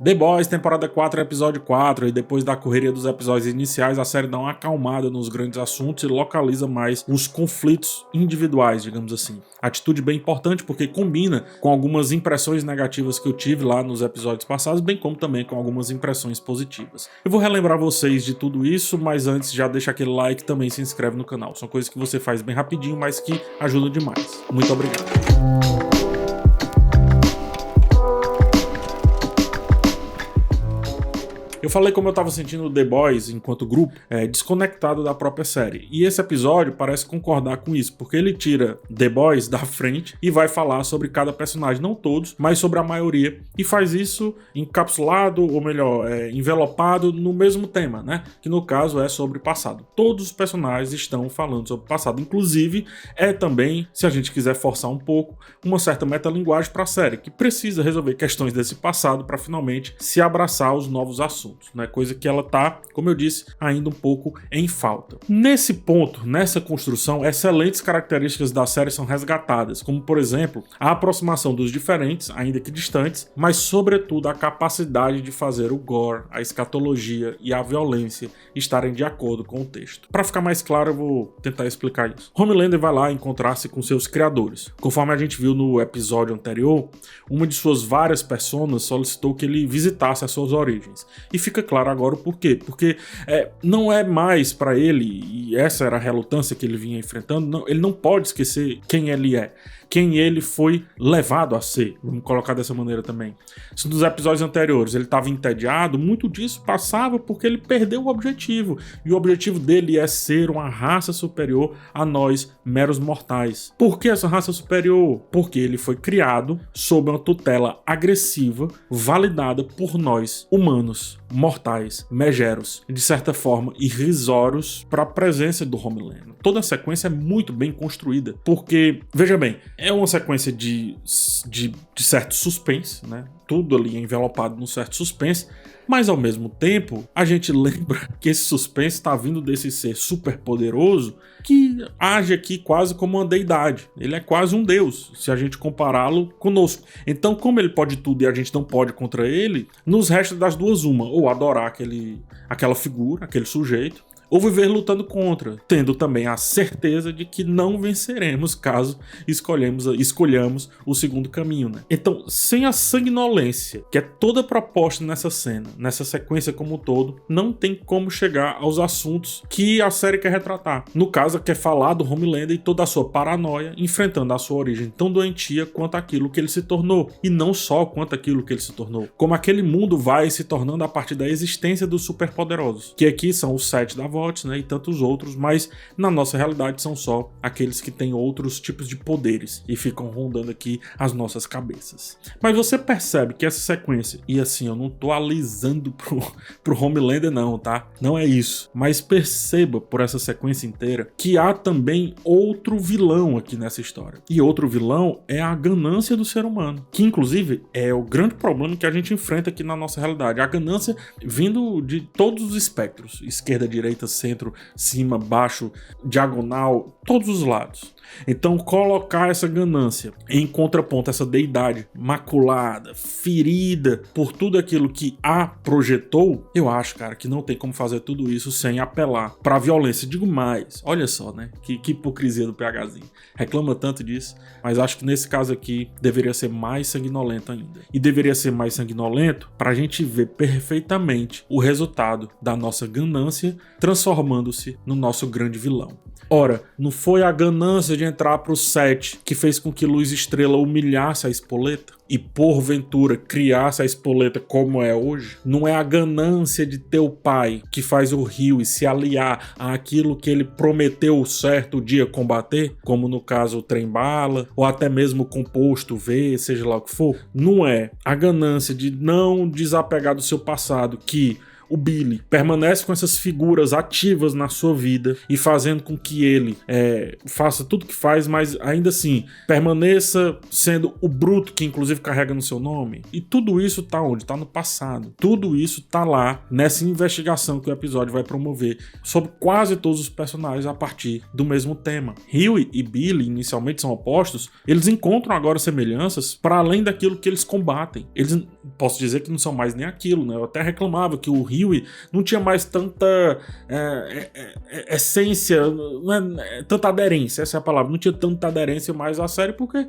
The Boys, temporada 4, episódio 4, e depois da correria dos episódios iniciais, a série dá uma acalmada nos grandes assuntos e localiza mais os conflitos individuais, digamos assim. Atitude bem importante porque combina com algumas impressões negativas que eu tive lá nos episódios passados, bem como também com algumas impressões positivas. Eu vou relembrar vocês de tudo isso, mas antes já deixa aquele like e também se inscreve no canal. São coisas que você faz bem rapidinho, mas que ajudam demais. Muito obrigado. Eu falei como eu tava sentindo o The Boys, enquanto grupo, desconectado da própria série. E esse episódio parece concordar com isso, porque ele tira The Boys da frente e vai falar sobre cada personagem, não todos, mas sobre a maioria, e faz isso encapsulado, ou melhor, envelopado no mesmo tema, né? Que no caso é sobre passado. Todos os personagens estão falando sobre passado, inclusive é também, se a gente quiser forçar um pouco, uma certa metalinguagem para a série, que precisa resolver questões desse passado para finalmente se abraçar aos novos assuntos. Né? Coisa que ela tá, como eu disse, ainda um pouco em falta. Nesse ponto, nessa construção, excelentes características da série são resgatadas, como por exemplo, a aproximação dos diferentes, ainda que distantes, mas sobretudo a capacidade de fazer o gore, a escatologia e a violência estarem de acordo com o texto. Para ficar mais claro, eu vou tentar explicar isso. Homelander vai lá encontrar-se com seus criadores. Conforme a gente viu no episódio anterior, uma de suas várias personas solicitou que ele visitasse as suas origens. E fica claro agora o porquê. Porque não é mais para ele, e essa era a relutância que ele vinha enfrentando, ele não pode esquecer quem ele é, quem ele foi levado a ser, vamos colocar dessa maneira também. Se nos episódios anteriores ele estava entediado, muito disso passava porque ele perdeu o objetivo, e o objetivo dele é ser uma raça superior a nós, meros mortais. Por que essa raça superior? Porque ele foi criado sob uma tutela agressiva, validada por nós, humanos, mortais, megeros, de certa forma irrisórios para a presença do Homelander. Toda a sequência é muito bem construída, porque, veja bem, é uma sequência de certo suspense, né? Tudo ali envelopado num certo suspense, mas ao mesmo tempo a gente lembra que esse suspense está vindo desse ser super poderoso que age aqui quase como uma deidade. Ele é quase um deus, se a gente compará-lo conosco. Então, como ele pode tudo e a gente não pode contra ele, nos resta das duas uma, ou adorar aquela figura, aquele sujeito, ou viver lutando contra, tendo também a certeza de que não venceremos caso escolhamos o segundo caminho, né? Então, sem a sanguinolência, que é toda proposta nessa cena, nessa sequência como um todo, não tem como chegar aos assuntos que a série quer retratar. No caso, quer falar do Homelander e toda a sua paranoia, enfrentando a sua origem tão doentia quanto aquilo que ele se tornou, e não só quanto aquilo que ele se tornou, como aquele mundo vai se tornando a partir da existência dos superpoderosos, que aqui são os 7 da Vox, né, e tantos outros, mas na nossa realidade são só aqueles que têm outros tipos de poderes e ficam rondando aqui as nossas cabeças. Mas você percebe que essa sequência, e assim, eu não tô alisando pro Homelander não, tá? Não é isso. Mas perceba por essa sequência inteira que há também outro vilão aqui nessa história. E outro vilão é a ganância do ser humano, que inclusive é o grande problema que a gente enfrenta aqui na nossa realidade. A ganância vindo de todos os espectros, esquerda, direita, centro, cima, baixo, diagonal, todos os lados. Então, colocar essa ganância em contraponto a essa deidade maculada, ferida por tudo aquilo que a projetou, eu acho, cara, que não tem como fazer tudo isso sem apelar pra violência. Digo mais, olha só, né? Que hipocrisia do PHzinho. Reclama tanto disso, mas acho que nesse caso aqui deveria ser mais sanguinolento ainda. E deveria ser mais sanguinolento pra gente ver perfeitamente o resultado da nossa ganância transformando-se no nosso grande vilão. Ora, não foi a ganância de entrar pro set que fez com que Luz Estrela humilhasse a Espoleta e porventura criasse a Espoleta como é hoje? Não é a ganância de teu pai que faz o Rio se aliar àquilo que ele prometeu certo dia combater, como no caso o Trem-Bala, ou até mesmo o Composto V, seja lá o que for? Não é a ganância de não desapegar do seu passado que o Billy permanece com essas figuras ativas na sua vida e fazendo com que ele faça tudo que faz, mas ainda assim permaneça sendo o bruto que inclusive carrega no seu nome. E tudo isso tá onde? Tá no passado. Tudo isso tá lá nessa investigação que o episódio vai promover sobre quase todos os personagens a partir do mesmo tema. Huey e Billy inicialmente são opostos, eles encontram agora semelhanças para além daquilo que eles combatem. Eles posso dizer que não são mais nem aquilo, né? Eu até reclamava que o Hughie não tinha mais tanta essência, tanta aderência, essa é a palavra, não tinha tanta aderência mais à série, porque,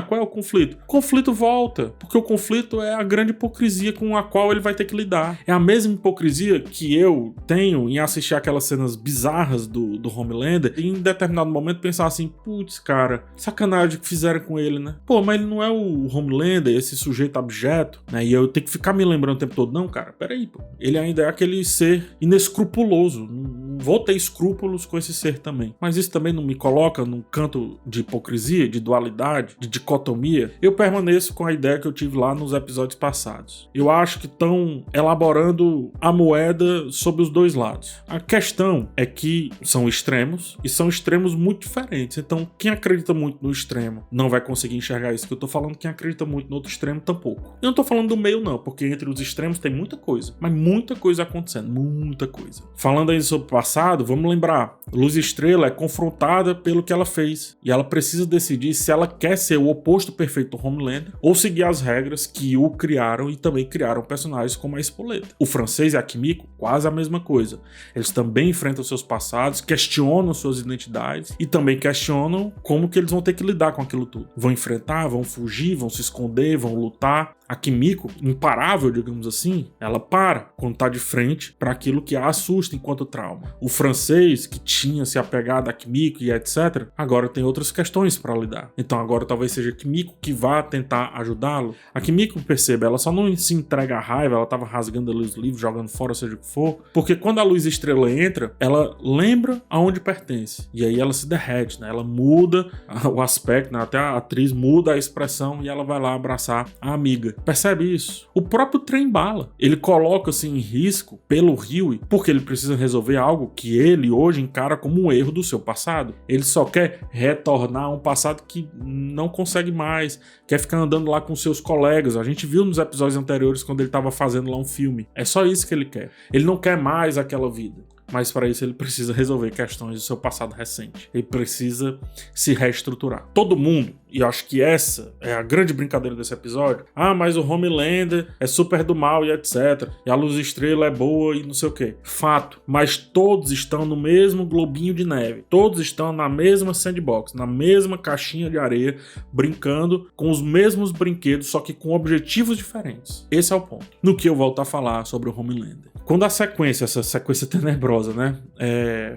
qual é o conflito? O conflito volta, porque o conflito é a grande hipocrisia com a qual ele vai ter que lidar. É a mesma hipocrisia que eu tenho em assistir aquelas cenas bizarras do Homelander e em determinado momento pensar assim, putz, cara, sacanagem que fizeram com ele, né? Pô, mas ele não é o Homelander, esse sujeito abjeto, né? E eu tenho que ficar me lembrando o tempo todo, não, cara, peraí, pô. Ele ainda é aquele ser inescrupuloso, não vou ter escrúpulos com esse ser também. Mas isso também não me coloca num canto de hipocrisia, de dualidade, de dicotomia. Eu permaneço com a ideia que eu tive lá nos episódios passados. Eu acho que estão elaborando a moeda sobre os dois lados. A questão é que são extremos e são extremos muito diferentes. Então, quem acredita muito no extremo não vai conseguir enxergar isso que eu tô falando. Quem acredita muito no outro extremo, tampouco. Eu não tô falando do meio, não, porque entre os extremos tem muita coisa. Mas muita coisa acontecendo. Muita coisa. Falando aí sobre o passado, vamos lembrar. Luz Estrela é confrontada pelo que ela fez. E ela precisa decidir se ela quer ser o oposto perfeito do Homelander ou seguir as regras que o criaram e também criaram personagens como a Espoleta. O Francês e a Kimiko, quase a mesma coisa. Eles também enfrentam seus passados, questionam suas identidades e também questionam como que eles vão ter que lidar com aquilo tudo. Vão enfrentar, vão fugir, vão se esconder, vão lutar. A Kimiko, imparável, digamos assim, ela para quando tá de frente para aquilo que a assusta enquanto trauma. O Francês, que tinha se apegado a Kimiko e etc., agora tem outras questões para lidar. Então agora talvez seja a Kimiko que vá tentar ajudá-lo. A Kimiko, perceba, ela só não se entrega à raiva, ela tava rasgando ali os livros, jogando fora, seja o que for, porque quando a Luz Estrela entra, ela lembra aonde pertence. E aí ela se derrete, né? Ela muda o aspecto, né? Até a atriz muda a expressão e ela vai lá abraçar a amiga. Percebe isso? O próprio trem-bala, ele coloca-se em risco pelo Hughie, porque ele precisa resolver algo que ele hoje encara como um erro do seu passado. Ele só quer retornar a um passado que não consegue mais, quer ficar andando lá com seus colegas. A gente viu nos episódios anteriores quando ele estava fazendo lá um filme. É só isso que ele quer. Ele não quer mais aquela vida. Mas para isso ele precisa resolver questões do seu passado recente. Ele precisa se reestruturar. Todo mundo, e eu acho que essa é a grande brincadeira desse episódio, mas o Homelander é super do mal e etc. E a Luz Estrela é boa e não sei o que. Fato. Mas todos estão no mesmo globinho de neve. Todos estão na mesma sandbox, na mesma caixinha de areia, brincando com os mesmos brinquedos, só que com objetivos diferentes. Esse é o ponto. No que eu volto a falar sobre o Homelander. Quando a sequência, essa sequência tenebrosa, né,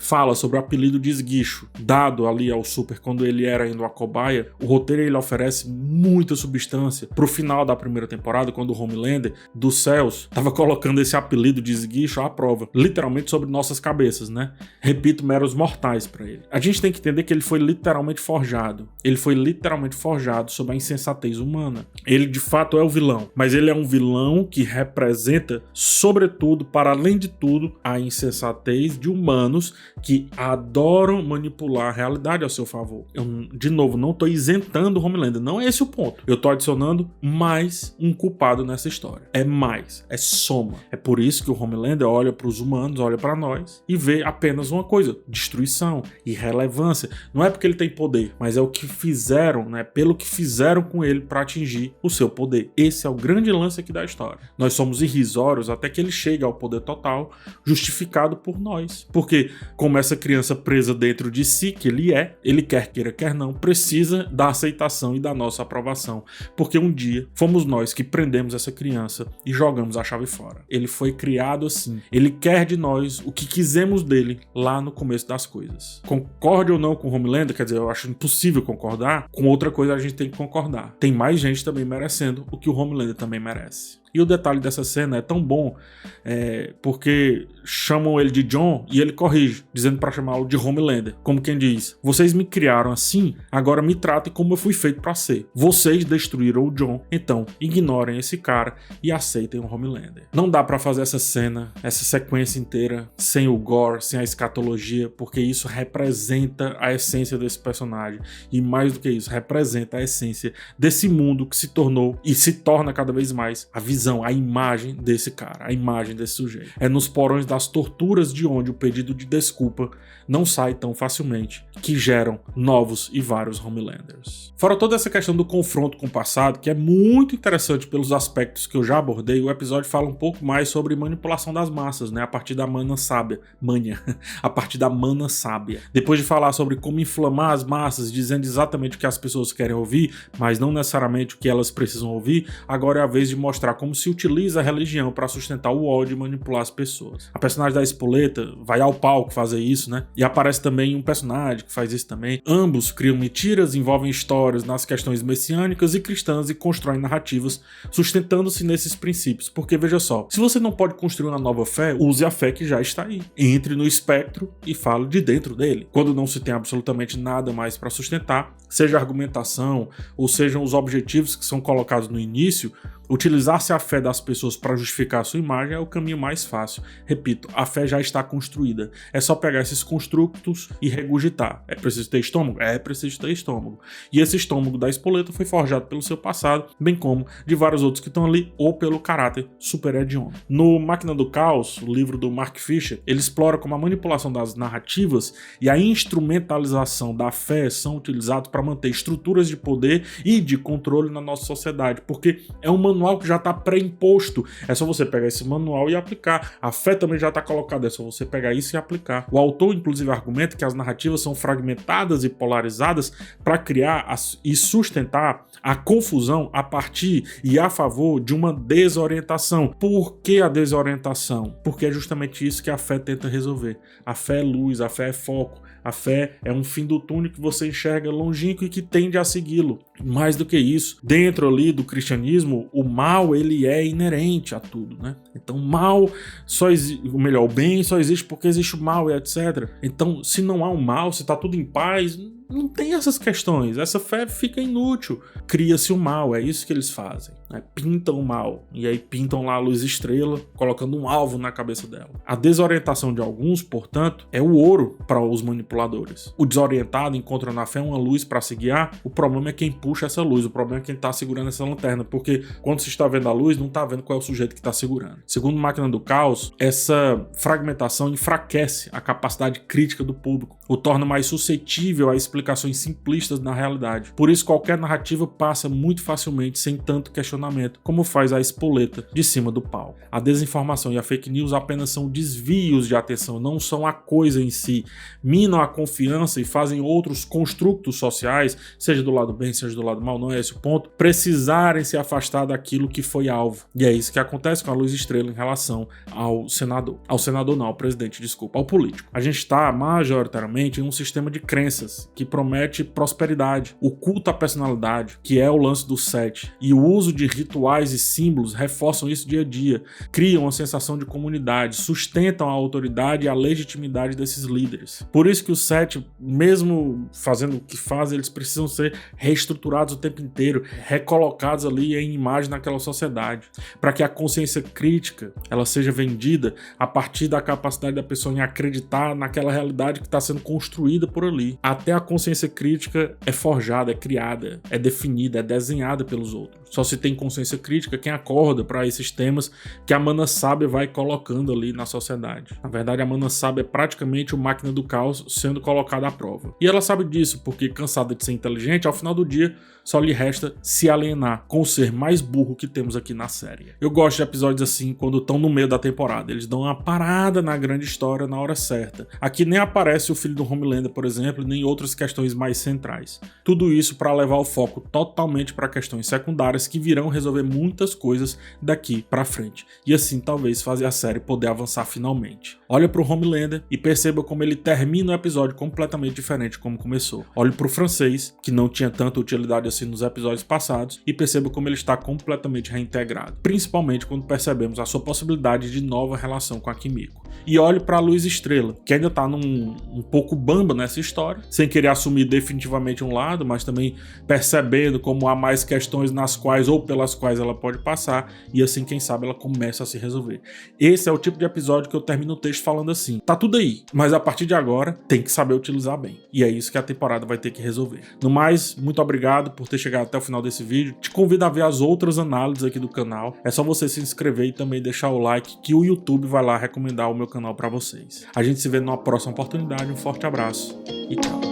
fala sobre o apelido de esguicho dado ali ao Super quando ele era ainda uma cobaia, o roteiro ele oferece muita substância pro final da primeira temporada, quando o Homelander dos céus tava colocando esse apelido de esguicho à prova, literalmente sobre nossas cabeças, né? Repito, meros mortais pra ele. A gente tem que entender que ele foi literalmente forjado. Ele foi literalmente forjado sob a insensatez humana. Ele de fato é o vilão, mas ele é um vilão que representa, sobretudo, para além de tudo, a insensatez de humanos que adoram manipular a realidade ao seu favor. Eu, de novo, não estou isentando o Homelander, não é esse o ponto. Eu estou adicionando mais um culpado nessa história. É mais, é soma. É por isso que o Homelander olha para os humanos, olha para nós e vê apenas uma coisa: destruição, irrelevância. Não é porque ele tem poder, mas é o que fizeram, né? Pelo que fizeram com ele para atingir o seu poder. Esse é o grande lance aqui da história. Nós somos irrisórios até que ele chega ao poder total, justificado por nós. Porque, como essa criança presa dentro de si, que ele quer queira, quer não, precisa da aceitação e da nossa aprovação. Porque um dia fomos nós que prendemos essa criança e jogamos a chave fora. Ele foi criado assim. Ele quer de nós o que quisemos dele lá no começo das coisas. Concorde ou não com o Homelander, quer dizer, eu acho impossível concordar, com outra coisa a gente tem que concordar. Tem mais gente também merecendo o que o Homelander também merece. E o detalhe dessa cena é tão bom, porque chamam ele de John e ele corrige, dizendo para chamá-lo de Homelander. Como quem diz: vocês me criaram assim, agora me tratem como eu fui feito para ser. Vocês destruíram o John, então ignorem esse cara e aceitem o Homelander. Não dá para fazer essa cena, essa sequência inteira, sem o gore, sem a escatologia, porque isso representa a essência desse personagem. E mais do que isso, representa a essência desse mundo que se tornou e se torna cada vez mais a visão visão, a imagem desse cara, a imagem desse sujeito. É nos porões das torturas de onde o pedido de desculpa não sai tão facilmente, que geram novos e vários Homelanders. Fora toda essa questão do confronto com o passado, que é muito interessante pelos aspectos que eu já abordei, o episódio fala um pouco mais sobre manipulação das massas, né, a partir da mana sábia. A partir da mana sábia. Depois de falar sobre como inflamar as massas, dizendo exatamente o que as pessoas querem ouvir, mas não necessariamente o que elas precisam ouvir, agora é a vez de mostrar como se utiliza a religião para sustentar o ódio e manipular as pessoas. A personagem da Espoleta vai ao palco fazer isso, né? E aparece também um personagem que faz isso também. Ambos criam mentiras, envolvem histórias nas questões messiânicas e cristãs e constroem narrativas sustentando-se nesses princípios. Porque veja só, se você não pode construir uma nova fé, use a fé que já está aí. Entre no espectro e fale de dentro dele. Quando não se tem absolutamente nada mais para sustentar, seja a argumentação ou sejam os objetivos que são colocados no início, utilizar-se a fé das pessoas para justificar a sua imagem é o caminho mais fácil. Repito, a fé já está construída. É só pegar esses construtos e regurgitar. É preciso ter estômago? É preciso ter estômago. E esse estômago da Espoleta foi forjado pelo seu passado, bem como de vários outros que estão ali, ou pelo caráter super hediondo. No Máquina do Caos, o livro do Mark Fisher, ele explora como a manipulação das narrativas e a instrumentalização da fé são utilizados para manter estruturas de poder e de controle na nossa sociedade, porque é um manual que já está pré-imposto. É só você pegar esse manual e aplicar. A fé também já está colocada, é só você pegar isso e aplicar. O autor, inclusive, argumenta que as narrativas são fragmentadas e polarizadas para criar e sustentar a confusão a partir e a favor de uma desorientação. Por que a desorientação? Porque é justamente isso que a fé tenta resolver. A fé é luz, a fé é foco. A fé é um fim do túnel que você enxerga longínquo e que tende a segui-lo. Mais do que isso, dentro ali do cristianismo, o mal ele é inerente a tudo, né? Então mal só existe, ou melhor, o bem só existe porque existe o mal e etc. Então se não há um mal, se está tudo em paz, não tem essas questões, essa fé fica inútil. Cria-se o mal, é isso que eles fazem, né? Pintam o mal, e aí pintam lá a luz estrela, colocando um alvo na cabeça dela. A desorientação de alguns, portanto, é o ouro para os manipuladores. O desorientado encontra na fé uma luz para se guiar, o problema é quem puxa essa luz, o problema é quem está segurando essa lanterna, porque quando se está vendo a luz, não está vendo qual é o sujeito que está segurando. Segundo Máquina do Caos, essa fragmentação enfraquece a capacidade crítica do público, o torna mais suscetível a explicações simplistas na realidade. Por isso, qualquer narrativa passa muito facilmente sem tanto questionamento, como faz a Espoleta de cima do palco. A desinformação e a fake news apenas são desvios de atenção, não são a coisa em si. Minam a confiança e fazem outros construtos sociais, seja do lado bem, seja do lado mal, não é esse o ponto, precisarem se afastar daquilo que foi alvo. E é isso que acontece com a luz estrela em relação ao senador. Ao senador não, ao presidente, desculpa, ao político. A gente está majoritariamente em um sistema de crenças que promete prosperidade. O culto à personalidade, que é o lance do 7, e o uso de rituais e símbolos reforçam isso dia a dia, criam uma sensação de comunidade, sustentam a autoridade e a legitimidade desses líderes. Por isso que o 7, mesmo fazendo o que faz, eles precisam ser reestruturados o tempo inteiro, recolocados ali em imagem naquela sociedade, para que a consciência crítica ela seja vendida a partir da capacidade da pessoa em acreditar naquela realidade que está sendo construída por ali. Até a consciência crítica é forjada, é criada, é definida, é desenhada pelos outros. Só se tem consciência crítica quem acorda para esses temas que a Mana Sábia vai colocando ali na sociedade. Na verdade, a Mana Sábia é praticamente o Máquina do Caos sendo colocada à prova. E ela sabe disso, porque cansada de ser inteligente, ao final do dia só lhe resta se alienar com o ser mais burro que temos aqui na série. Eu gosto de episódios assim quando estão no meio da temporada. Eles dão uma parada na grande história na hora certa. Aqui nem aparece o filho do Homelander, por exemplo, nem outras questões mais centrais. Tudo isso para levar o foco totalmente para questões secundárias que virão resolver muitas coisas daqui para frente. E assim talvez fazer a série poder avançar finalmente. Olha pro Homelander e perceba como ele termina o episódio completamente diferente como começou. Olhe pro francês, que não tinha tanta utilidade assim nos episódios passados, e perceba como ele está completamente reintegrado, principalmente quando percebemos a sua possibilidade de nova relação com a Kimiko. E olhe para a Luz Estrela, que ainda está um pouco pouco bamba nessa história, sem querer assumir definitivamente um lado, mas também percebendo como há mais questões nas quais ou pelas quais ela pode passar, e assim, quem sabe, ela começa a se resolver. Esse é o tipo de episódio que eu termino o texto falando assim: tá tudo aí, mas a partir de agora tem que saber utilizar bem. E é isso que a temporada vai ter que resolver. No mais, muito obrigado por ter chegado até o final desse vídeo. Te convido a ver as outras análises aqui do canal. É só você se inscrever e também deixar o like, que o YouTube vai lá recomendar o meu canal para vocês. A gente se vê numa próxima oportunidade. Um forte abraço e tchau.